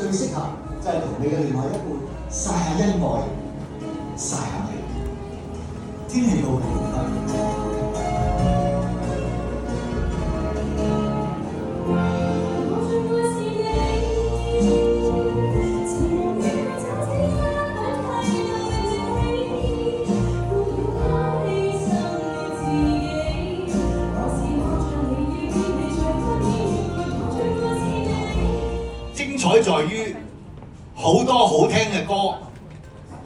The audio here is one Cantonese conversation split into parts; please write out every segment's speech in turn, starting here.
最適合就係同你嘅另外一半曬下恩愛，曬下美。天氣告別精彩在於好多好聽嘅歌，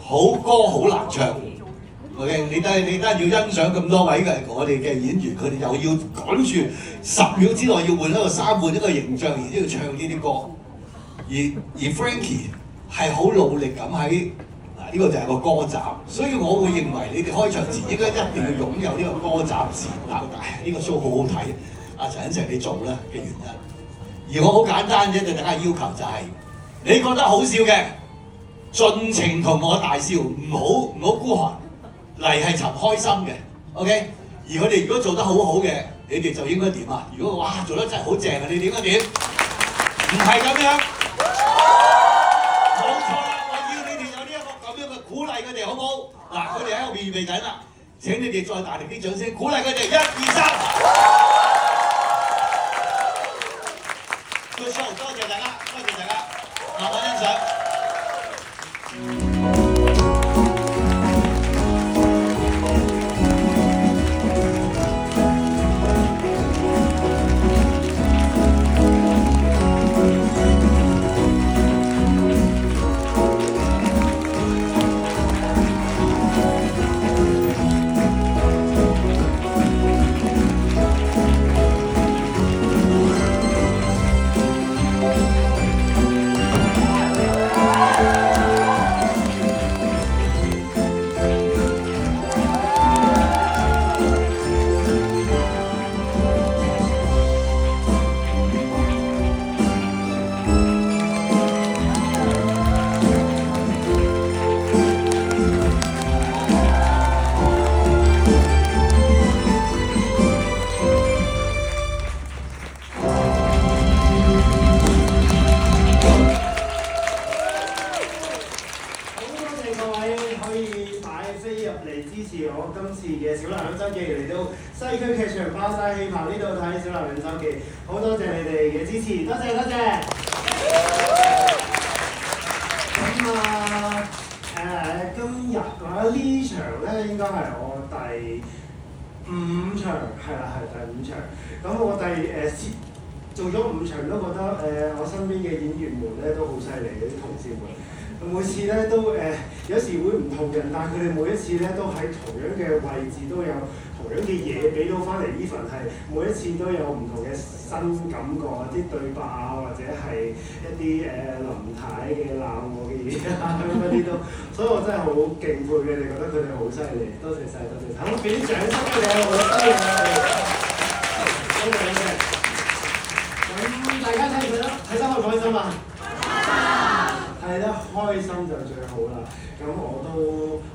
好歌好難唱。OK， 你得要欣賞咁多位嘅我哋嘅演員，佢哋又要趕住10秒之內要換一個衫，換一個形象，然之後唱呢啲歌。而 Frankie 係好努力咁喺呢個就係個歌集，所以我會認為你哋開場前應該一定要擁有呢個歌集先。呢個 show 好好睇，阿陳欣石你做啦嘅原因。而我好簡單啫，對大家要求就係、你覺得好笑嘅，盡情同我大笑，唔好孤寒。嚟係尋開心嘅 ，OK。而佢哋如果做得好好嘅，你哋就應該點啊？如果哇做得真係好正啊，你哋應該點？唔係咁樣，冇錯啦！我要你哋有呢一個咁樣嘅鼓勵佢哋，好唔好？嗱，佢哋喺後邊預備緊啦，請你哋再大力啲掌聲鼓勵佢哋，1、2、3。Good show，多謝大家，多謝大家，慢慢欣賞。西區劇場包晒氣棚呢度睇《小男人周記》，好多謝你哋嘅支持，多謝多謝。咁今日呢場咧應該係我第5場，係啦係第5場。咁我做咗5場都覺得我身邊嘅演員們咧都好犀利嘅啲同事們。每次咧都有時會唔同人，但係佢哋每一次咧都喺同樣嘅位置都有同樣嘅嘢俾到翻嚟。Even 係每一次都有唔同嘅新感覺，啲對白啊，或者係一啲林太嘅鬧我嘅嘢啊，咁嗰啲都，所以我真係好敬佩佢哋，覺得佢哋好犀利。多謝晒，多謝晒，咁俾啲掌聲俾你，我覺得犀利啊！多謝多謝。咁大家睇唔睇得？睇得開唔開心啊？睇得開心就最好啦，咁我都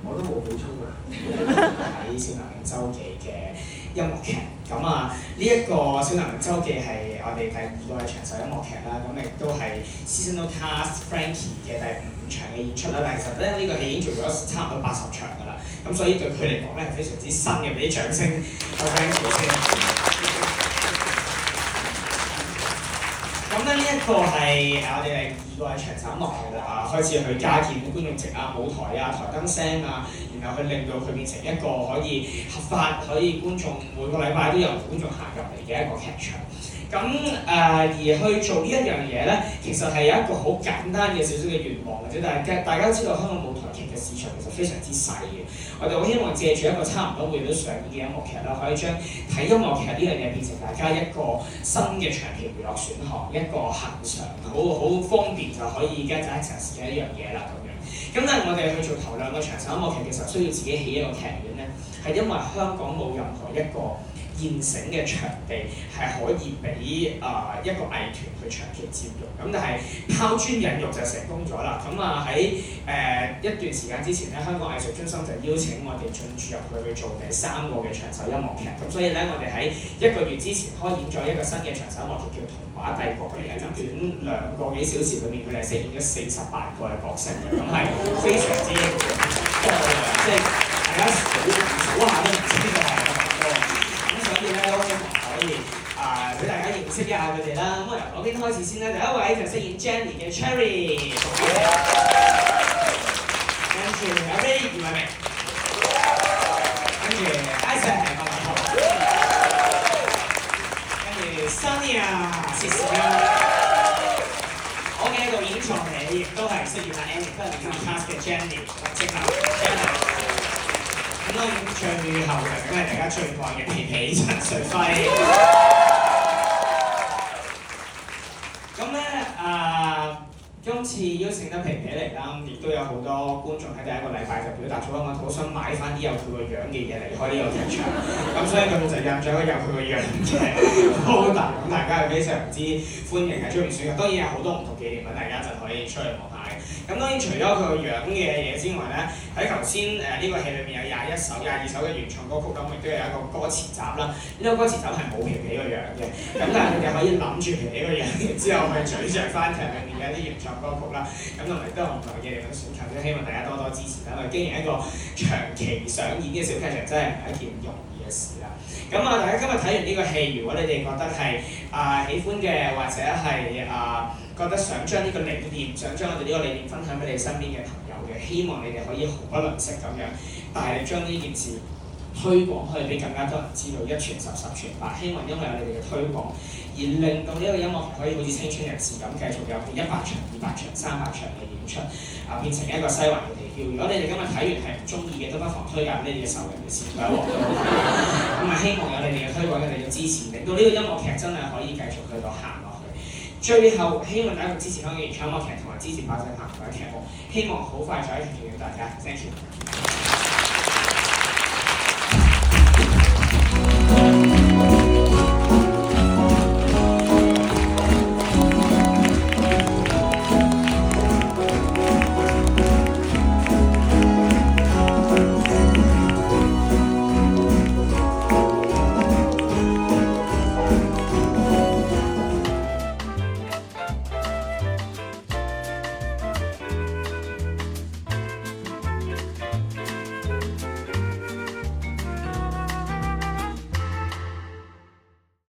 冇補充啦。睇《小男人周記》嘅音樂劇，咁呢一個《小男人周記》係我哋第2個嘅長壽音樂劇啦，咁亦都係 Seasonal Cast Frankie 嘅第5場嘅演出啦。但係其實咧呢個戲已經做咗差唔多80場㗎啦，咁所以對佢嚟講咧係非常之新嘅，俾啲掌聲俾 Frankie 先。咁咧呢一個係我哋第2個係長壽音樂劇啦，開始去加建觀眾席啊、舞台啊、台燈聲啊，然後去令到佢變成一個可以合法、可以觀眾每個禮拜都有觀眾行入嚟嘅一個劇場。咁而去做呢一樣嘢咧，其實係有一個好簡單嘅少少嘅願望嘅啫。但係大家都知道香港舞台劇嘅市場其實非常之細嘅，我哋好希望借住一個差唔多每日都上演嘅音樂劇啦，可以將睇音樂劇呢樣嘢變成大家一個新嘅長期娛樂選項，一個恆常好方便就可以跟住一齊時間一樣嘢啦咁樣。咁但係我哋去做頭2個長壽音樂劇嘅時候，需要自己起一個劇院咧，係因為香港冇任何一個現成嘅場地係可以俾一個藝團去長期佔用。咁但係拋磚引玉就成功咗啦。咁喺一段時間之前咧，香港藝術中心就邀請我哋進駐入去做第3個嘅長壽音樂劇。咁所以咧，我哋喺1個月之前開演咗一個新嘅長壽音樂劇，叫《童話帝國》嚟嘅。就短2個幾小時裏面，佢哋飾演咗48個嘅角色嘅，咁係非常之多嘅，即係大家數下都唔知呢個係咁多。咁所以咧都希望可以俾大家認識一下佢哋啦。咁我由嗰邊開始先啦，第一位就飾演 Jenny 嘅 Cherry， 跟住阿 Ray 葉偉明，跟住 Isaac 係白頭，跟住 Sonia 薛時欣。我嘅導演助理亦都係飾演阿 Annie， 都係你今日 cast 嘅 Jenny， 即刻 Jenny。咁當然最後就梗係大家最愛嘅皮皮陳瑞輝。咁咧今次邀請得皮皮嚟啦，亦都有好多觀眾喺第1個禮拜就表達咗我好想買翻啲有佢個樣嘅嘢離開呢個劇場，咁所以佢哋就印咗有佢個樣嘅poster，咁大家係非常之歡迎喺出面選嘅。當然有好多唔同紀念品，大家就可以出去望下嘅。咁當然除咗佢個樣嘅嘢之外咧，喺頭先呢個戲裏面有22首嘅原創歌曲，咁亦都有一個歌詞集啦。呢個歌詞集係冇皮皮個樣嘅，咁但係佢哋可以諗住皮皮個樣，然之後去咀嚼翻劇裏面嘅一啲原創歌曲啦。咁同埋都有唔同嘅紀念品選擇，都希望大家多多支持啦。因為經營一個長期上演嘅小劇場真係唔係一件容易嘅事啦。咁大家今日睇完呢個戲，如果你哋覺得係喜歡嘅，或者係覺得想將呢個理念，想將我哋呢個理念分享俾你身邊嘅朋友嘅，希望你哋可以毫不吝嗇咁樣大力將呢件事推廣，可以俾更加多人知道，一傳十，十傳百。希望因為有你哋嘅推廣，而令到呢個音樂劇可以好似青春人士咁，繼續有100場、200場、300場嘅演出，變成一個西環嘅地標。如果你哋今日睇完係唔中意嘅，都不妨推介俾你哋嘅仇人嘅事，佢喺鑊度。咁希望有你哋嘅推廣，有你哋嘅支持，令到呢個音樂劇真係可以繼續去到行落去。最後希望大家支持香港嘅音樂劇同埋支持爆仔棚同埋劇目，希望好快再一齊見到大家。Thank you。